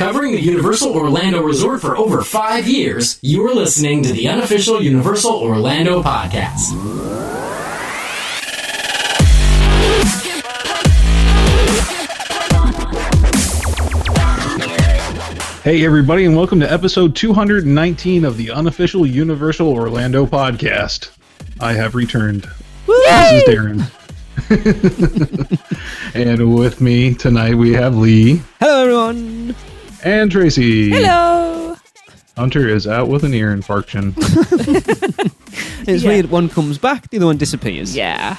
Covering the Universal Orlando Resort for over 5 years, you are listening to the unofficial Universal Orlando podcast. Hey everybody, and welcome to episode 219 of the unofficial Universal Orlando podcast. I have returned. Woo! This is Darren. And with me tonight we have Lee. Hello everyone. And Tracy. Hello. Hunter is out with an ear infarction. It's weird, one comes back, the other one disappears. Yeah.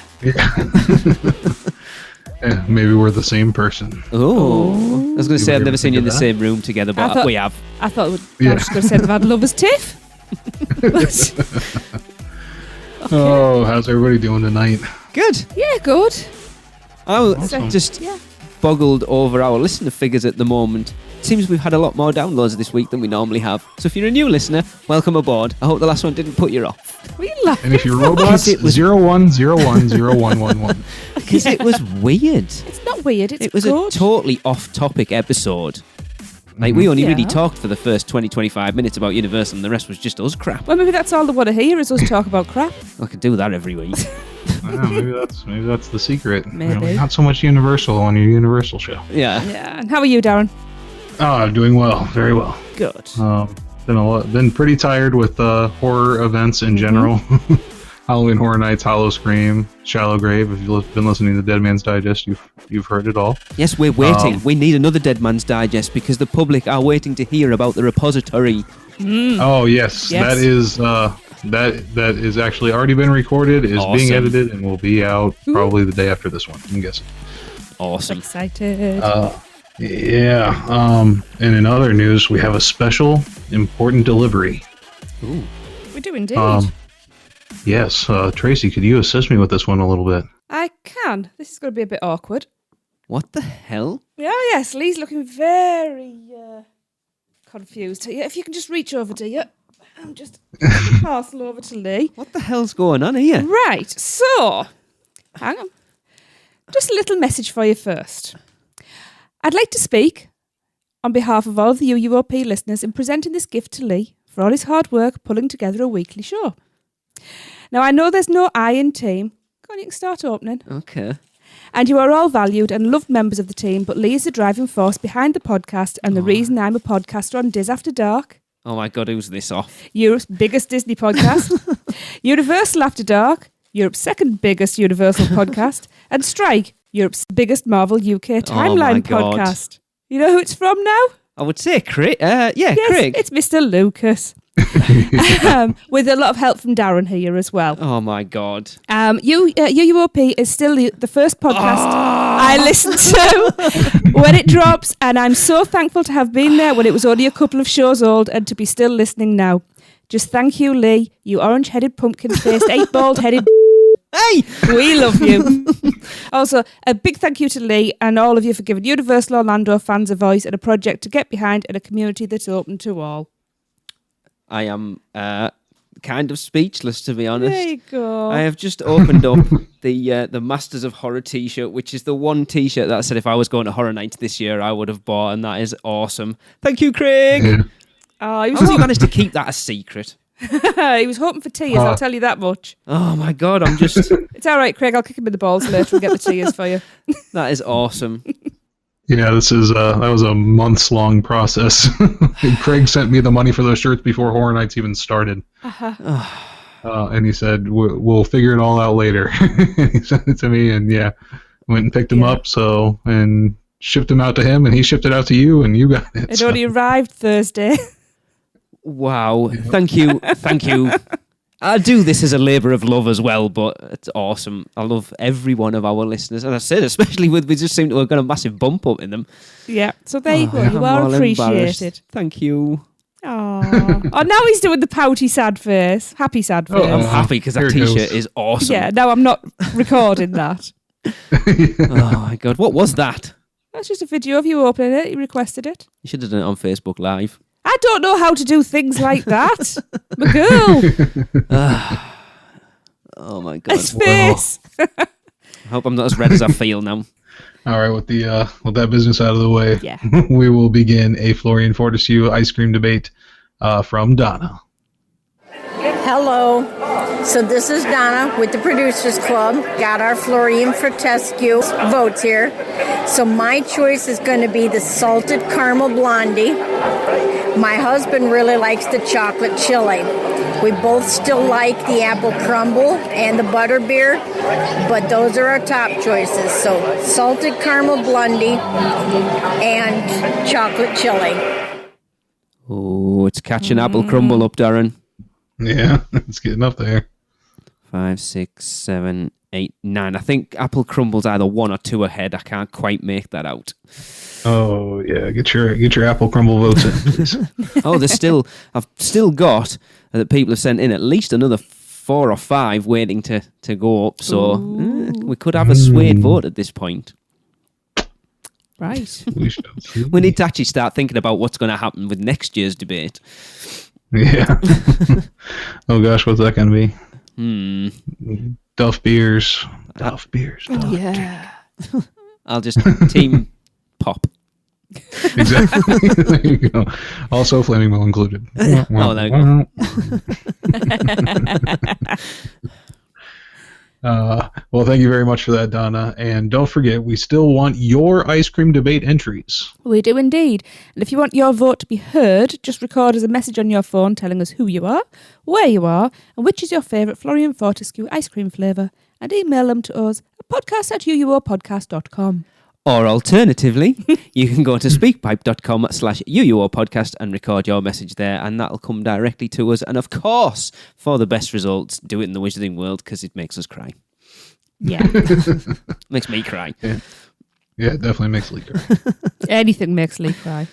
Maybe we're the same person. Oh. I was going to say, I've never seen you in the that? same room together, but we have. I thought I was just going to say they've had lovers tiff. Oh, how's everybody doing tonight? Good. Yeah, good. I was just boggled over our listener figures at the moment. Seems we've had a lot more downloads this week than we normally have. So if you're a new listener, welcome aboard. I hope the last one didn't put you off. And if you're robots, 01010111. Because it was weird. It's not weird, it's It was good. a totally off-topic episode. Like, we only really talked for the first 20-25 minutes about Universal, and the rest was just us crap. Well, maybe that's all they want to hear is us talk about crap. I could do that every week. Maybe that's the secret. Maybe. Not so much Universal on your Universal show. Yeah. Yeah. And how are you, Darren? Oh, I'm doing well, very well. Good. Been pretty tired with horror events in general. Halloween Horror Nights, Hollow Scream, Shallow Grave. If you've been listening to Dead Man's Digest, you've heard it all. Yes, we're waiting. We need another Dead Man's Digest because the public are waiting to hear about the repository. Oh yes, Yes. that is actually already been recorded, is being Awesome. edited, and will be out probably the day after this one. I'm guessing. Awesome. Excited. And in other news, we have a special important delivery. Ooh. We do indeed. Yes, Tracy, could you assist me with this one a little bit? I can. This is going to be a bit awkward. What the hell? Yeah, yes. Lee's looking very confused. Yeah, if you can just reach over to you. I'm just parcel over to Lee. What the hell's going on here? Right, so, hang on. Just a little message for you first. I'd like to speak on behalf of all of the UUOP listeners in presenting this gift to Lee for all his hard work pulling together a weekly show. Now, I know there's no I in team. Go on, you can start opening. Okay. And you are all valued and loved members of the team, but Lee is the driving force behind the podcast and the reason I'm a podcaster on Diz After Dark, Oh my god, who's this off? Europe's biggest Disney podcast, Universal After Dark, Europe's second biggest Universal podcast, and Strike, Europe's biggest Marvel UK timeline God. podcast. You know who it's from now? I would say Craig. Yes, Craig. it's Mr. Lucas. With a lot of help from Darren here as well. Oh my god. UUOP is still the first podcast I listen to when it drops, and I'm so thankful to have been there when it was only a couple of shows old and to be still listening now. Just thank you, Lee, you orange-headed, pumpkin-faced, 8-bald-headed. Hey! We love you. Also, a big thank you to Lee and all of you for giving Universal Orlando fans a voice and a project to get behind and a community that's open to all. I am kind of speechless, to be honest. There you go. I have just opened up the Masters of Horror t-shirt, which is the one t-shirt that I said if I was going to Horror Nights this year, I would have bought, and that is awesome. Thank you, Craig. Yeah. Oh, he was How did you manage to keep that a secret? he was hoping for tears, I'll tell you that much. Oh my god, I'm just... It's all right, Craig. I'll kick him in the balls later and get the tears for you. That is awesome. Yeah, this is that was a months-long process. Craig sent me the money for those shirts before Horror Nights even started. And he said, we'll figure it all out later. And he sent it to me, and went and picked them up, and shipped them out to him, and he shipped it out to you, and you got it. It only arrived Thursday. Wow. Thank you. I do this as a labour of love as well, but it's awesome. I love every one of our listeners. And I said, especially we just seem to have got a massive bump up in them. Yeah, so there you go. I'm You are all appreciated. embarrassed. Thank you. Oh, now he's doing the pouty sad face. Happy sad face. I'm happy because that Here it t-shirt goes. is awesome. Yeah, no, I'm not recording that. Oh my god, what was that? That's just a video of you opening it. You requested it. You should have done it on Facebook Live. I don't know how to do things like that. My girl. Oh my god. His face. I hope I'm not as red as I feel now. All right, with that business out of the way, Yeah. we will begin a Florean Fortescue ice cream debate from Donna. Hello. So this is Donna with the Producers Club. Got our Florean Fortescue votes here. So my choice is going to be the salted caramel blondie. My husband really likes the chocolate chili. We both still like the apple crumble and the butter beer, but those are our top choices. So salted caramel blondie and chocolate chili. Oh, it's catching apple crumble up, Darren. Yeah, it's getting up there. 5, 6, 7, 8, 9. I think apple crumble's either 1 or 2 ahead. I can't quite make that out. Oh yeah, get your apple crumble votes in, please. Oh, I've still got that people have sent in at least another 4 or 5 waiting to go up. So we could have a swayed vote at this point. Right. We shall see. We need to actually start thinking about what's going to happen with next year's debate. Yeah. Oh gosh, what's that going to be? Duff beers. Duff beers. Duff. Yeah. I'll just team pop. Exactly. There you go. Also, Flaming Mill included. Oh, there you go. Well, thank you very much for that, Donna. And don't forget, we still want your ice cream debate entries. We do indeed. And if you want your vote to be heard, just record as a message on your phone telling us who you are, where you are, and which is your favourite Florean Fortescue ice cream flavour, and email them to us at podcast@uuopodcast.com. Or alternatively, you can go to speakpipe.com/UUOpodcast and record your message there, and that'll come directly to us. And of course, for the best results, do it in the Wizarding World because it makes us cry. Yeah. Makes me cry. Yeah, it definitely makes Lee cry. Anything makes Lee cry.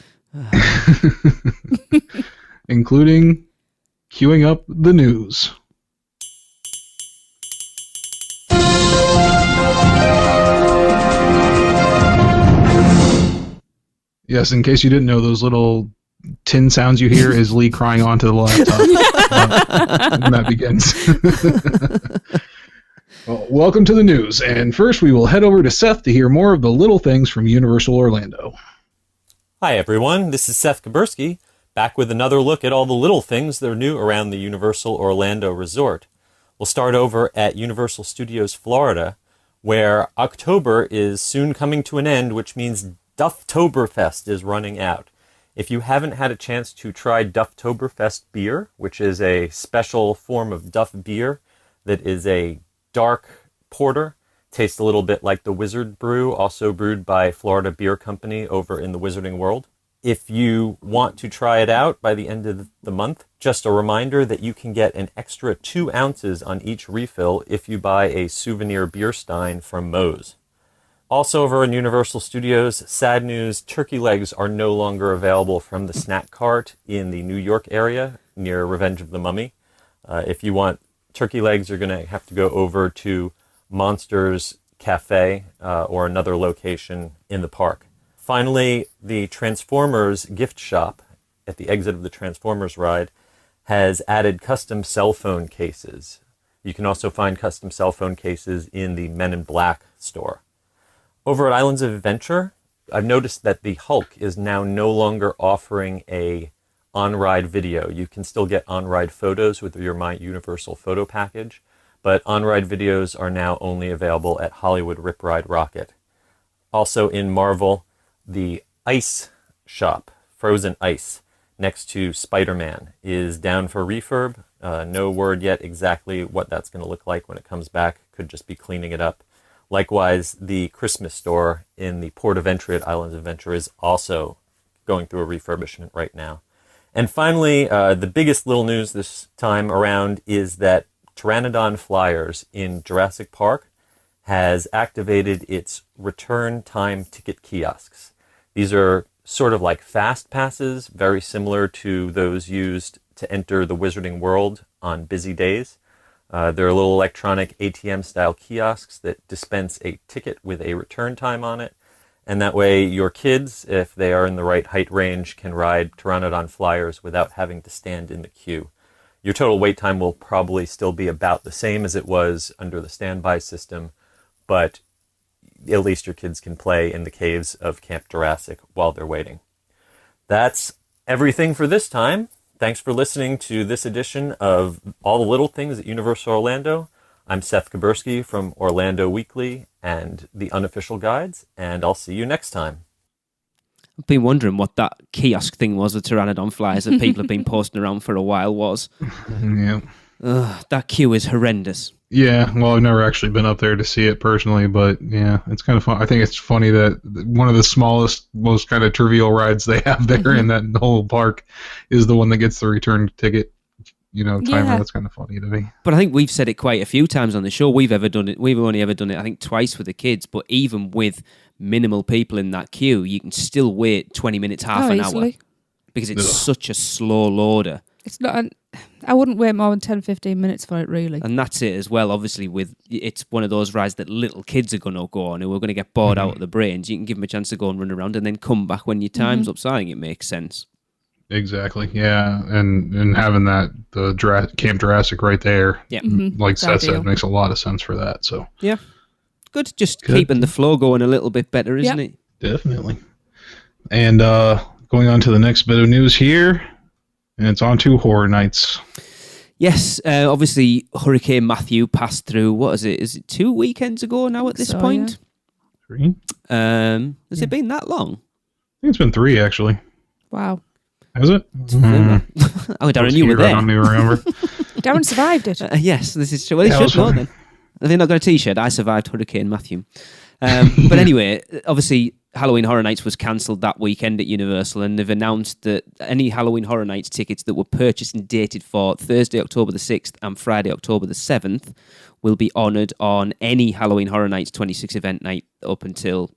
Including queuing up the news. Yes, in case you didn't know, those little tin sounds you hear is Lee crying onto the laptop. And that begins. Well, welcome to the news. And first, we will head over to Seth to hear more of the little things from Universal Orlando. Hi, everyone. This is Seth Kubersky, back with another look at all the little things that are new around the Universal Orlando Resort. We'll start over at Universal Studios Florida, where October is soon coming to an end, which means Dufftoberfest is running out. If you haven't had a chance to try Dufftoberfest beer, which is a special form of Duff beer that is a dark porter, tastes a little bit like the Wizard Brew, also brewed by Florida Beer Company over in the Wizarding World. If you want to try it out by the end of the month, just a reminder that you can get an extra 2 ounces on each refill if you buy a souvenir beer stein from Moe's. Also over in Universal Studios, sad news, turkey legs are no longer available from the snack cart in the New York area near Revenge of the Mummy. If you want turkey legs, you're going to have to go over to Monsters Cafe or another location in the park. Finally, the Transformers gift shop at the exit of the Transformers ride has added custom cell phone cases. You can also find custom cell phone cases in the Men in Black store. Over at Islands of Adventure, I've noticed that the Hulk is now no longer offering a on-ride video. You can still get on-ride photos with your My Universal photo package, but on-ride videos are now only available at Hollywood Rip Ride Rocket. Also in Marvel, the ice shop, Frozen Ice, next to Spider-Man, is down for refurb. No word yet exactly what that's going to look like when it comes back. Could just be cleaning it up. Likewise, the Christmas store in the port of entry at Islands of Adventure is also going through a refurbishment right now. And finally, the biggest little news this time around is that Pteranodon Flyers in Jurassic Park has activated its return time ticket kiosks. These are sort of like fast passes, very similar to those used to enter the Wizarding World on busy days. They're little electronic ATM-style kiosks that dispense a ticket with a return time on it. And that way your kids, if they are in the right height range, can ride Pteranodon Flyers without having to stand in the queue. Your total wait time will probably still be about the same as it was under the standby system, but at least your kids can play in the caves of Camp Jurassic while they're waiting. That's everything for this time. Thanks for listening to this edition of All the Little Things at Universal Orlando. I'm Seth Kubersky from Orlando Weekly and the Unofficial Guides, and I'll see you next time. I've been wondering what that kiosk thing was with Pteranodon flies that people have been posting around for a while was. Yeah. That queue is horrendous. Yeah, well, I've never actually been up there to see it personally, but yeah, it's kind of fun. I think it's funny that one of the smallest, most kind of trivial rides they have there in that whole park is the one that gets the return ticket, timer. Yeah. That's kind of funny to me. But I think we've said it quite a few times on the show. We've only ever done it, I think, twice with the kids, but even with minimal people in that queue, you can still wait 20 minutes, half an easily. hour, because it's such a slow loader. It's not. I wouldn't wait more than 10, 15 minutes for it, really. And that's it as well. Obviously, it's one of those rides that little kids are going to go on who are going to get bored out of the brains. You can give them a chance to go and run around and then come back when your time's up. So I think it makes sense. Exactly. Yeah, and having the Camp Jurassic right there, Yeah, like It's Seth ideal. said, makes a lot of sense for that. So yeah, good. Just Good. keeping the flow going a little bit better, isn't Yeah. it? definitely. And going on to the next bit of news here, and it's on to Horror Nights. Yes, obviously Hurricane Matthew passed through. What is it? Is it 2 weekends ago now at this So, point? 3? Has it been that long? I think it's been 3 actually. Wow. Has it? Oh, Darren, you were I there. don't even remember. Darren survived it. Yes, this is true. Well, Yeah, he I should know was then. They've not got a T-shirt. I survived Hurricane Matthew. But anyway, obviously Halloween Horror Nights was cancelled that weekend at Universal, and they've announced that any Halloween Horror Nights tickets that were purchased and dated for Thursday, October the 6th and Friday, October the 7th will be honoured on any Halloween Horror Nights 26 event night up until,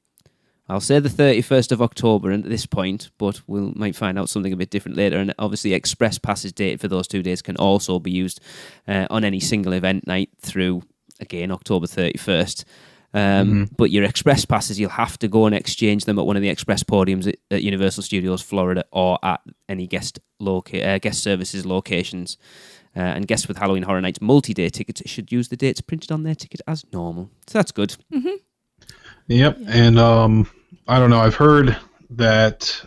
I'll say, the 31st of October at this point, but we might find out something a bit different later. And obviously express passes dated for those 2 days can also be used on any single event night through, again, October 31st. But your express passes, you'll have to go and exchange them at one of the express podiums at Universal Studios Florida or at any guest services locations. And guests with Halloween Horror Nights multi-day tickets should use the dates printed on their ticket as normal. So that's good. Yep, and I don't know. I've heard that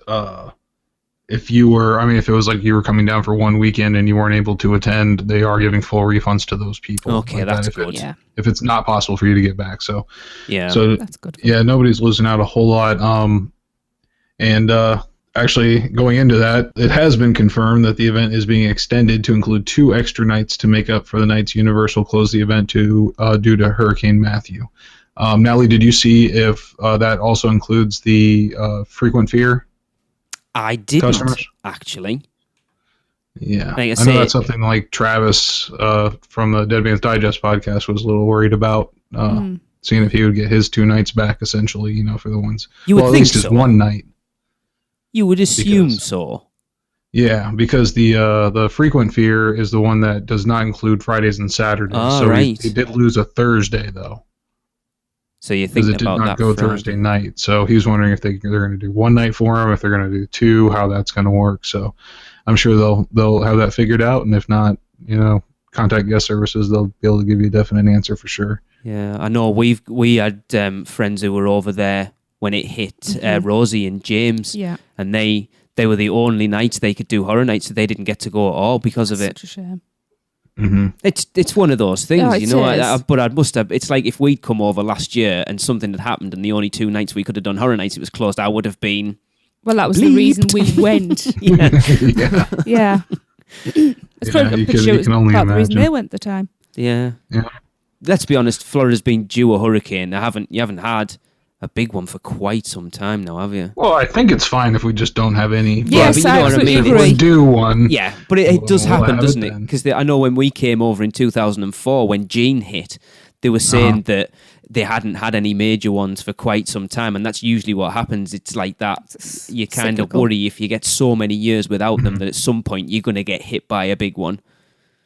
if it was like you were coming down for one weekend and you weren't able to attend, they are giving full refunds to those people. Okay, like that's if good. Yeah. If it's not possible for you to get back, so That's good. yeah, nobody's losing out a whole lot. And actually, going into that, it has been confirmed that the event is being extended to include 2 extra nights to make up for the nights Universal closed the event to due to Hurricane Matthew. Natalie, did you see if that also includes the frequent fear? I didn't, Customers? actually. Yeah, Like I I say- know that's something like Travis from the Dead Man's Digest podcast was a little worried about, seeing if he would get his 2 nights back, essentially, for the ones. You would at think least his so. one night. You would assume Because- so. Yeah, because the frequent fear is the one that does not include Fridays and Saturdays. Ah, so right. he did lose a Thursday though, So you're because thinking it did about not that go Friday. Thursday night. So he was wondering if they're going to do one night for him, if they're going to do 2, how that's going to work. So I'm sure they'll have that figured out, and if not, contact guest services. They'll be able to give you a definite answer for sure. Yeah, I know. We had friends who were over there when it hit Rosie and James, Yeah. and they were the only nights they could do horror nights, so they didn't get to go at all because of it. Such a shame. Mm-hmm. It's one of those things, Oh, it is. but I must have. It's like if we'd come over last year and something had happened, and the only 2 nights we could have done horror nights, it was closed. I would have been. Well, that was Bleeped. the reason we went. Yeah, Yeah. Yeah. It's probably, you I'm pretty can- sure you it was can only part of the reason imagine. they went at the time. yeah. Yeah. Let's be honest. Florida's been due a hurricane. You haven't had a big one for quite some time now, have you? Well, I think it's fine if we just don't have any. Yes, but you know I what I absolutely mean. If we agree. do one. Yeah, but it does We'll happen, have doesn't it it? then. Because I know when we came over in 2004, when Gene hit, they were saying that they hadn't had any major ones for quite some time, and that's usually what happens. It's like that. It's You kind of cyclical. worry if you get so many years without them that at some point you're going to get hit by a big one.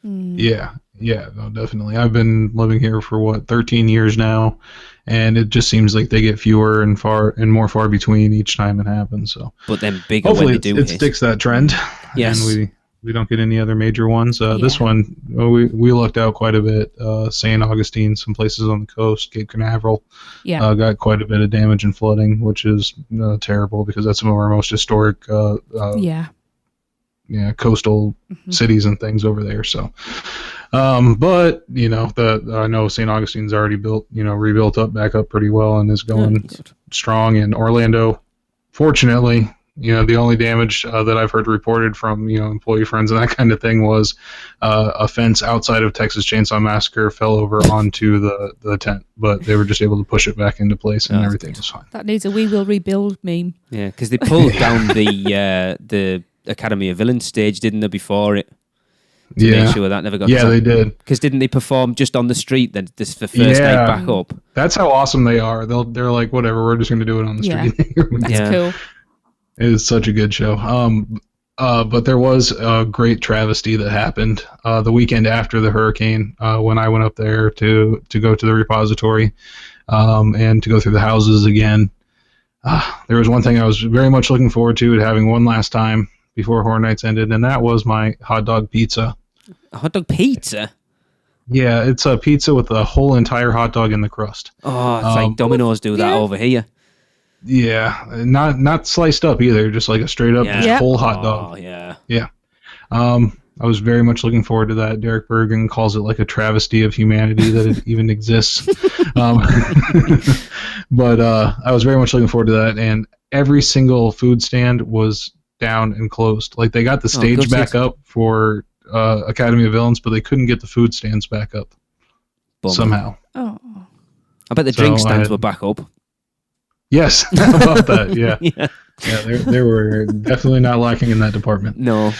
Yeah, no, definitely. I've been living here for 13 years now, and it just seems like they get fewer and more far between each time it happens. So But then bigger hopefully when they do it hit. sticks that trend. Yes. And We don't get any other major ones. This one, we lucked out quite a bit. St. Augustine, some places on the coast, Cape Canaveral, got quite a bit of damage and flooding, which is terrible because that's some of our most historic coastal cities and things over there. So, but I know St. Augustine's already rebuilt back up pretty well and is going strong. And Orlando, fortunately, the only damage that I've heard reported from employee friends and that kind of thing was a fence outside of Texas Chainsaw Massacre fell over onto the tent, but they were just able to push it back into place and everything was fine. That needs a "We Will Rebuild" meme. Yeah, because they pulled down the Academy of Villains stage, didn't they, before it? To make sure that never got. Yeah, they did. Because didn't they perform just on the street then this the first night back up? That's how awesome they are. They're like, whatever, we're just going to do it on the street. That's cool. It is such a good show. But there was a great travesty that happened the weekend after the hurricane when I went up there to go to the repository and to go through the houses again. There was one thing I was very much looking forward to having one last time before Horror Nights ended, and that was my hot dog pizza. A hot dog pizza? Yeah, it's a pizza with a whole entire hot dog in the crust. Oh, it's like Domino's do that over here. Yeah, not sliced up either, just like a straight up just whole hot dog. Oh, yeah. Yeah. I was very much looking forward to that. Derek Bergen calls it like a travesty of humanity that it even exists. But I was very much looking forward to that, and every single food stand was down and closed. Like they got the stage back up for Academy of Villains, but they couldn't get the food stands back up somehow. Oh, I bet the drink stands were back up. Yes, how about that? Yeah, they were definitely not lacking in that department. No.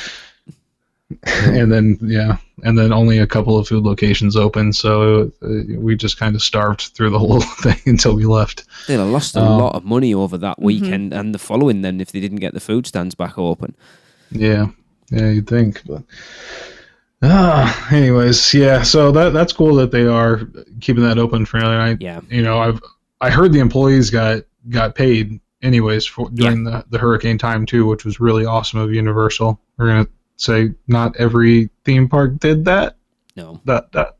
And then only a couple of food locations open, so we just kind of starved through the whole thing until we left. They'd have lost a lot of money over that weekend and the following then if they didn't get the food stands back open. Yeah, you'd think. But anyways, yeah. So that's cool that they are keeping that open for another night. Yeah. I heard the employees got paid anyways during the hurricane time too, which was really awesome of Universal. We're gonna say not every theme park did that. No. But that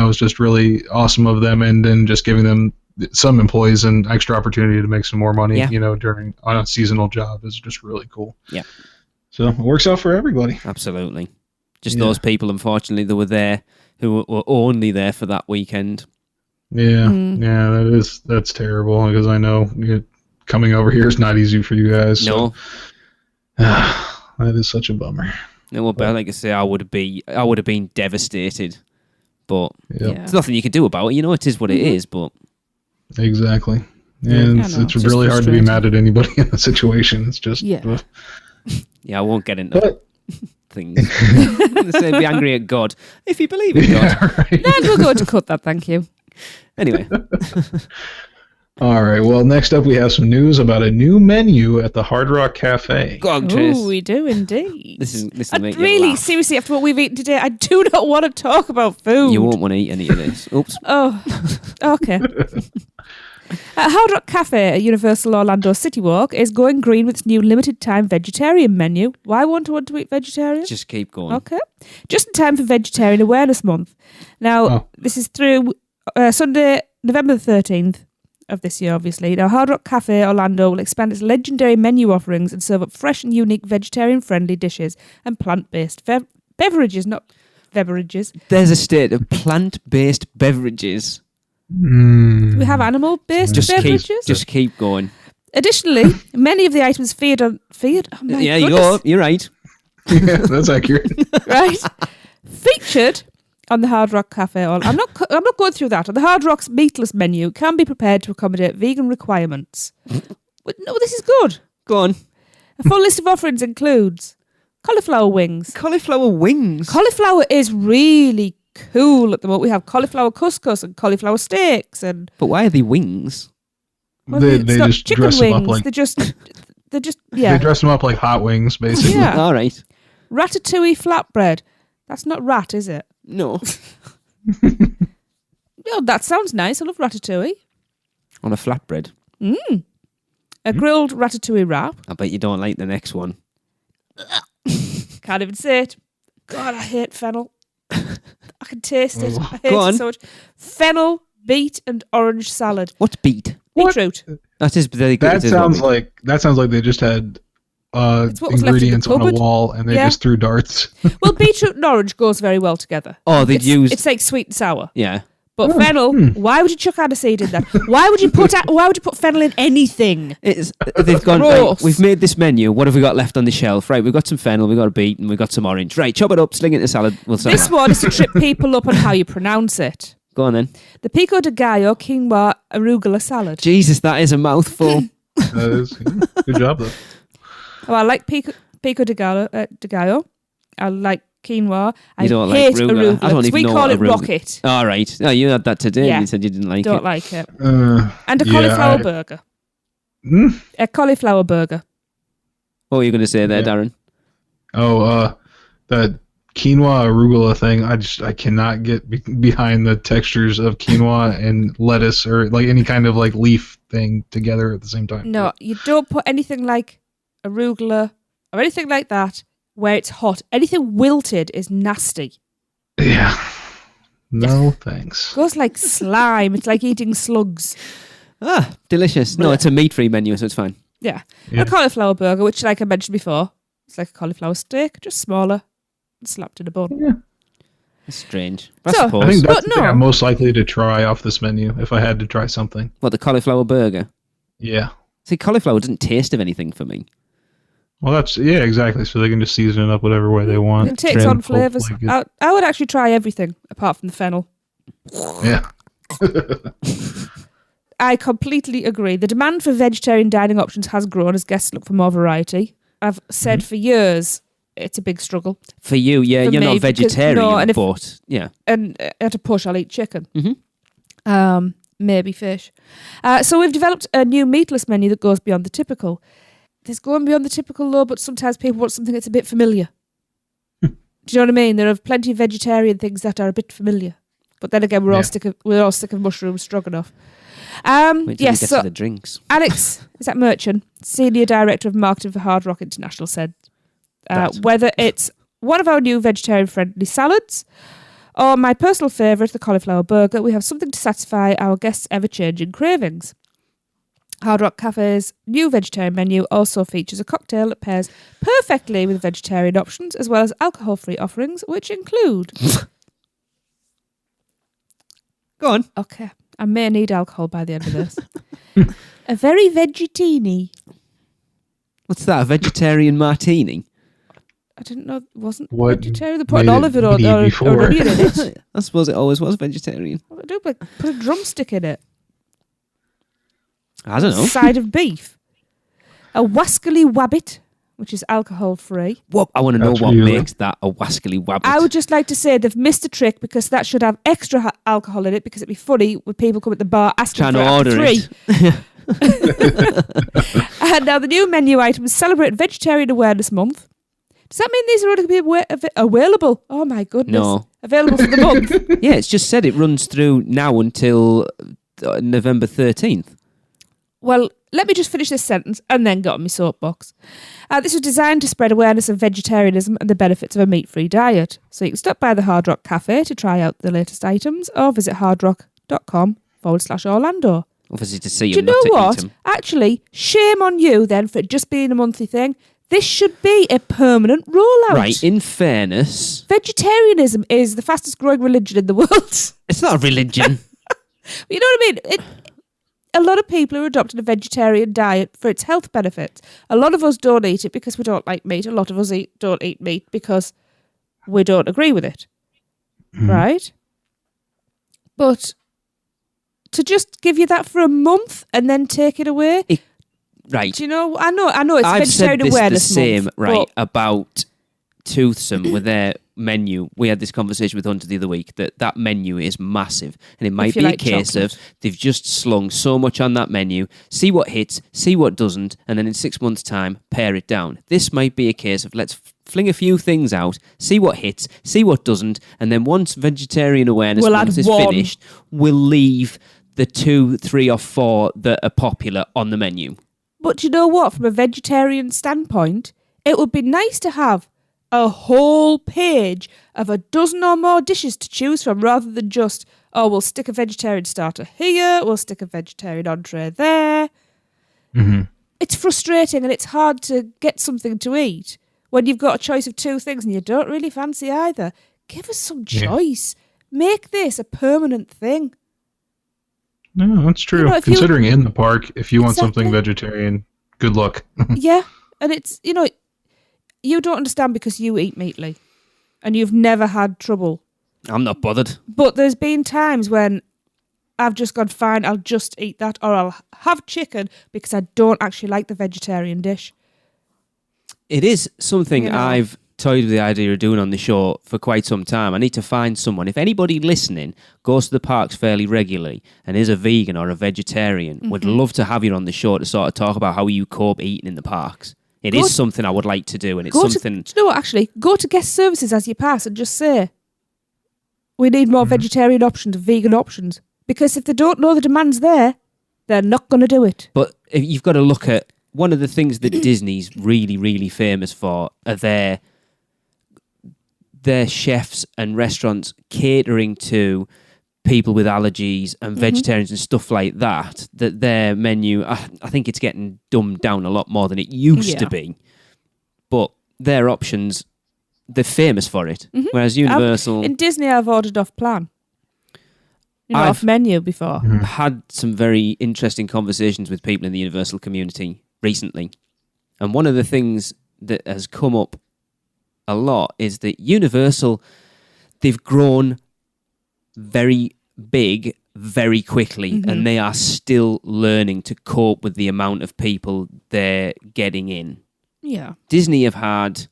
was just really awesome of them, and then just giving them some employees an extra opportunity to make some more money. During on a seasonal job is just really cool. Yeah. So it works out for everybody. Absolutely. Just those people, unfortunately, that were there who were only there for that weekend. Yeah, that's terrible because I know coming over here is not easy for you guys. No, so. That is such a bummer. No, well, but like I say, I would have been devastated, but there's nothing you can do about it. It is what it is. But exactly, and it's really hard to be mad at anybody in the situation. It's just I won't get into things. Say be angry at God if you believe in God. Right. No, we're going to cut that. Thank you. Anyway. All right. Well, next up we have some news about a new menu at the Hard Rock Cafe. Oh, we do indeed. This is make really laugh. Seriously, after what we've eaten today, I do not want to talk about food. You won't want to eat any of this. Oops. Oh, okay. Hard Rock Cafe at Universal Orlando City Walk is going green with its new limited time vegetarian menu. Why won't I want to eat vegetarian? Just keep going. Okay. Just in time for Vegetarian Awareness Month. Now, this is through Sunday, November the 13th. Of this year, obviously. Now, Hard Rock Cafe Orlando will expand its legendary menu offerings and serve up fresh and unique vegetarian-friendly dishes and plant-based beverages, not beverages. There's a state of plant-based beverages. Do we have animal-based beverages? Just keep going. Additionally, many of the items feared. Oh yeah, you're right. Yeah, that's accurate. Right, featured. On the Hard Rock Cafe, I'm not going through that. On the Hard Rock's meatless menu can be prepared to accommodate vegan requirements. But no, this is good. Go on. A full list of offerings includes cauliflower wings. Cauliflower wings? Cauliflower is really cool at the moment. We have cauliflower couscous and cauliflower steaks. But why are they wings? Well, they just chicken dress wings. them up like... They just They dress them up like hot wings, basically. Yeah. All right. Ratatouille flatbread. That's not rat, is it? No. Oh, that sounds nice. I love ratatouille. On a flatbread. a grilled ratatouille wrap. I bet you don't like the next one. Can't even say it. God, I hate fennel. I can taste it. I hate Go on. it so much. Fennel, beet, and orange salad. What's beet? Beetroot. That is very good. That sounds like they just had It's what was left in the ingredients on a cupboard. wall and they Yeah. just threw darts. Well, beetroot and orange goes very well together. Oh, they'd use. It's like sweet and sour. Yeah. But fennel, why would you chuck aniseed in that? Why would you put fennel in anything? They've gone, right, we've made this menu. What have we got left on the shelf? Right, we've got some fennel, we've got a beet, and we've got some orange. Right, chop it up, sling it in the salad. We'll sell This that. one is to trip people up on how you pronounce it. Go on then. The pico de gallo quinoa arugula salad. Jesus, that is a mouthful. That is good job though. Oh, I like pico de gallo. I like quinoa. I You don't hate like arugula. I don't even we know call what it arugula- rocket. All right. No, you had that today. Yeah. And you said you didn't like Don't it. like it. Uh, And a yeah, cauliflower burger. A cauliflower burger. What were you going to say there, Darren? That quinoa arugula thing. I cannot get behind the textures of quinoa and lettuce or like any kind of like leaf thing together at the same time. No, you don't put anything like arugula or anything like that where it's hot. Anything wilted is nasty. Yeah. No thanks. Goes like slime. It's like eating slugs. Ah, delicious. No, it's a meat-free menu, so it's fine. Yeah. Yeah. A cauliflower burger, which, like I mentioned before, it's like a cauliflower steak, just smaller, and slapped in a bun. That's strange. I So- suppose. I think that's But the thing no. I'm most likely to try off this menu if I had to try something. What, the cauliflower burger? Yeah. See, cauliflower doesn't taste of anything for me. Well, exactly. So they can just season it up whatever way they want. It takes True. on flavours. Hopefully I would actually try everything apart from the fennel. Yeah. I completely agree. The demand for vegetarian dining options has grown as guests look for more variety. I've said for years it's a big struggle. For you, yeah, For you're me, not because- vegetarian, no, and if- but yeah. And at a push, I'll eat chicken. Mhm. Maybe fish. So we've developed a new meatless menu that goes beyond the typical. There's going beyond the typical though, but sometimes people want something that's a bit familiar. Do you know what I mean? There are plenty of vegetarian things that are a bit familiar. But then again, we're all sick of mushroom stroganoff. Wait till we Yes, get so to the drinks. Alex, is that Merchant, Senior Director of Marketing for Hard Rock International, said whether it's one of our new vegetarian-friendly salads or my personal favourite, the cauliflower burger, we have something to satisfy our guests' ever-changing cravings. Hard Rock Cafe's new vegetarian menu also features a cocktail that pairs perfectly with vegetarian options as well as alcohol-free offerings, which include... Go on. Okay, I may need alcohol by the end of this. A very vegetini. What's that, a vegetarian martini? I didn't know it wasn't What vegetarian. They put an made it olive or meaty an before? onion in it. I suppose it always was vegetarian. What do I do? Put a drumstick in it. I don't know. Side of beef. A wascally wabbit, which is alcohol free. What? I want to know That's what really- makes that a wascally wabbit. I would just like to say they've missed a trick because that should have extra alcohol in it because it'd be funny when people come at the bar asking trying for to it after order 3. it. And now the new menu items celebrate Vegetarian Awareness Month. Does that mean these are only going to be available? Oh my goodness. No. Available for the month. Yeah, it's just said it runs through now until November 13th. Well, let me just finish this sentence and then get on my soapbox. This was designed to spread awareness of vegetarianism and the benefits of a meat-free diet. So you can stop by the Hard Rock Cafe to try out the latest items or visit hardrock.com/Orlando. Obviously to see Do you them, know not to what? eat them. Actually, shame on you then for it just being a monthly thing. This should be a permanent rollout. Right, in fairness, Vegetarianism is the fastest growing religion in the world. it's not a religion. You know what I mean? A lot of people are adopting a vegetarian diet for its health benefits. A lot of us don't eat it because we don't like meat. A lot of us don't eat meat because we don't agree with it. Right? But to just give you that for a month and then take it away, Right. do you know? I know it's I've said Vegetarian this the Awareness same, Month, right, but about Toothsome with their menu. We had this conversation with Hunter the other week that menu is massive. And it might you be a like case chocolate. of they've just slung so much on that menu, see what hits, see what doesn't, and then in 6 months' time, pare it down. This might be a case of let's fling a few things out, see what hits, see what doesn't, and then once Vegetarian Awareness We'll Month add is one. finished, we'll leave the 2, 3 or 4 that are popular on the menu. But you know what? From a vegetarian standpoint, it would be nice to have a whole page of a dozen or more dishes to choose from rather than just, oh, we'll stick a vegetarian starter here, we'll stick a vegetarian entree there. Mm-hmm. It's frustrating and it's hard to get something to eat when you've got a choice of two things and you don't really fancy either. Give us some choice. Make this a permanent thing. No, that's true. You know, Considering in the park, if you want Exactly. something vegetarian, good luck. Yeah, and it's, you don't understand because you eat meatly and you've never had trouble. I'm not bothered. But there's been times when I've just gone, fine, I'll just eat that, or I'll have chicken because I don't actually like the vegetarian dish. It is something You know. I've toyed with the idea of doing on the show for quite some time. I need to find someone. If anybody listening goes to the parks fairly regularly and is a vegan or a vegetarian, would love to have you on the show to sort of talk about how you cope eating in the parks. It is something I would like to do, and it's something... Do you know what, actually? Go to guest services as you pass and just say, we need more vegetarian options, vegan options. Because if they don't know the demand's there, they're not going to do it. But if you've got to look at one of the things that Disney's really, really famous for are their chefs and restaurants catering to people with allergies and vegetarians and stuff like that. That their menu, I think it's getting dumbed down a lot more than it used to be. But their options, they're famous for it. Whereas Universal... In Disney, I've ordered off plan. Off menu before. Had some very interesting conversations with people in the Universal community recently. And one of the things that has come up a lot is that Universal, they've grown very big very quickly and they are still learning to cope with the amount of people they're getting in. Yeah. Disney have had,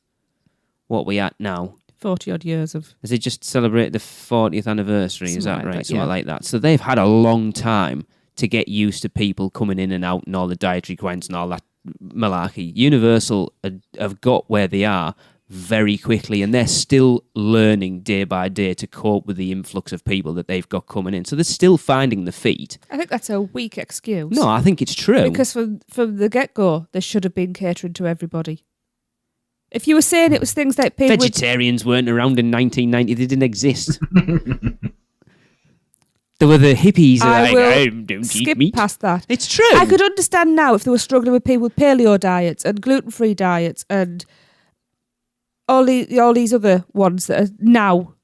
what are we at now? 40 odd years of... Has they just celebrated the 40th anniversary? Is that Something like right? that, Something yeah. like that. So they've had a long time to get used to people coming in and out and all the dietary requirements and all that malarkey. Universal have got where they are very quickly, and they're still learning day by day to cope with the influx of people that they've got coming in. So they're still finding the feet. I think that's a weak excuse. No, I think it's true. Because from the get-go, there should have been catering to everybody. If you were saying it was things like people Vegetarians weren't around in 1990. They didn't exist. There were the hippies that I don't skip eat meat. past that. It's true. I could understand now if they were struggling with people with paleo diets and gluten-free diets and all these other ones that are now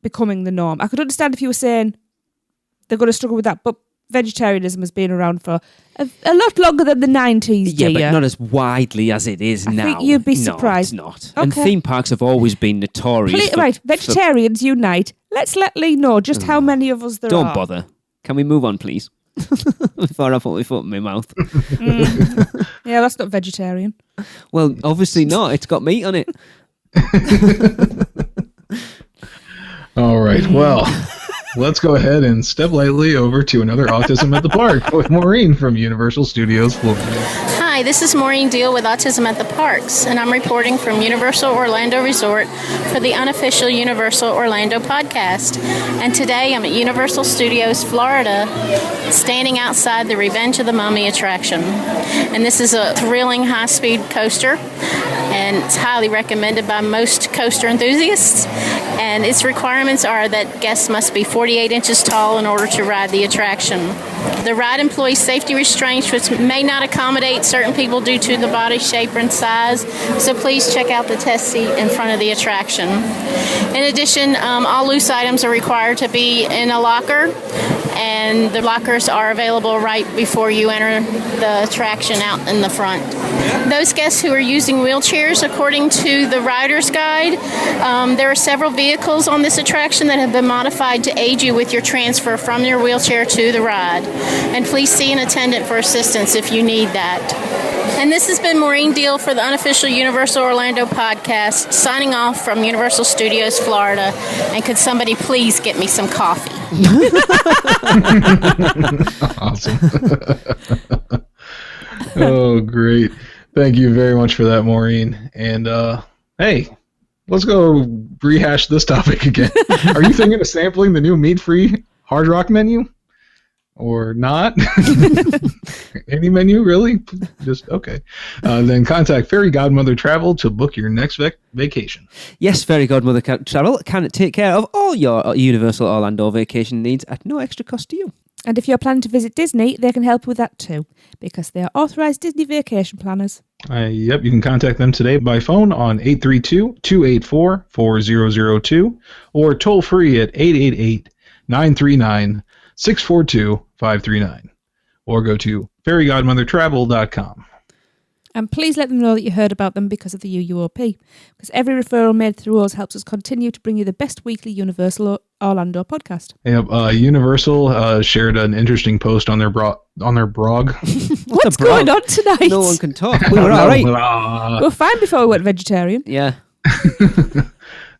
becoming the norm. I could understand if you were saying they're going to struggle with that, but vegetarianism has been around for a lot longer than the 90s, Yeah, dear. but not as widely as it is now. I think you'd be surprised. No, it's not. And Okay. theme parks have always been notorious for... Right, vegetarians unite. Let's let Lee know just how many of us there Don't are. bother. Can we move on, please? Before I put my foot in my mouth. Yeah, that's not vegetarian. Well, obviously not. It's got meat on it. All right, well, let's go ahead and step lightly over to another Autism at the Park with Maureen from Universal Studios Florida. Hi, this is Maureen Deal with Autism at the Parks, and I'm reporting from Universal Orlando Resort for the unofficial Universal Orlando podcast. And today I'm at Universal Studios Florida, standing outside the Revenge of the Mummy attraction. And this is a thrilling high-speed coaster, and it's highly recommended by most coaster enthusiasts. And its requirements are that guests must be 48 inches tall in order to ride the attraction. The ride employs safety restraints which may not accommodate certain people due to the body shape and size, so please check out the test seat in front of the attraction. In addition, all loose items are required to be in a locker, and the lockers are available right before you enter the attraction out in the front. Those guests who are using wheelchairs, according to the rider's guide, there are several vehicles on this attraction that have been modified to aid you with your transfer from your wheelchair to the ride. And please see an attendant for assistance if you need that. And this has been Maureen Deal for the unofficial Universal Orlando podcast, signing off from Universal Studios Florida. And could somebody please get me some coffee? Awesome. Oh, great. Thank you very much for that, Maureen. And, hey, let's go rehash this topic again. Are you thinking of sampling the new meat-free Hard Rock menu? or not. Any menu, really? Just okay. Then contact Fairy Godmother Travel to book your next vacation. Yes, Fairy Godmother Travel can take care of all your Universal Orlando vacation needs at no extra cost to you. And if you're planning to visit Disney, they can help with that too, because they are authorised Disney vacation planners. Yep, you can contact them today by phone on 832-284-4002 or toll free at 888-939-642-539 or go to fairygodmothertravel.com. And please let them know that you heard about them because of the UUOP, because every referral made through us helps us continue to bring you the best weekly Universal Orlando podcast. Yep, Universal shared an interesting post on their blog. What's going on tonight? No one can talk. We were all right. We were fine before we went vegetarian. Yeah.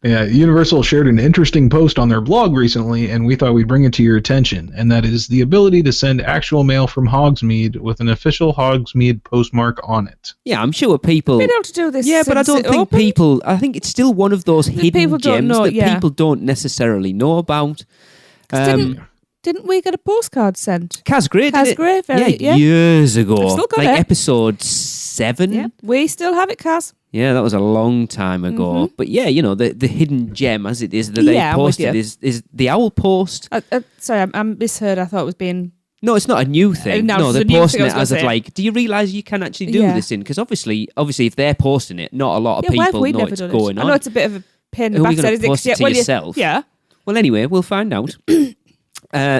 Yeah, Universal shared an interesting post on their blog recently, and we thought we'd bring it to your attention, and that is the ability to send actual mail from Hogsmeade with an official Hogsmeade postmark on it. Yeah, I'm sure people... Been able to do this. Yeah, but I don't think opened. people... I think it's still one of those hidden people don't gems know, that yeah. people don't necessarily know about. Didn't we get a postcard sent? Casgrave, Casgrave, yeah, years ago. I've still got like it. episode 7. Yeah, we still have it, Kaz. Yeah, that was a long time ago. Mm-hmm. But yeah, you know, the hidden gem, as it is, that Yeah, they I'm with posted you. is the Owl Post. Sorry, I misheard. I thought it was being... No, it's not a new thing. No, No, it's they're a new posting thing, I it was as gonna of say. like, do you realise you can actually do Yeah. this in? Because obviously, if they're posting it, not a lot of Yeah, why have people we know never it's done going it? on. I know it's a bit of a pain in the Who are we backside, gonna isn't it? post 'Cause, it to yourself? Yeah. Well, anyway, we'll find out.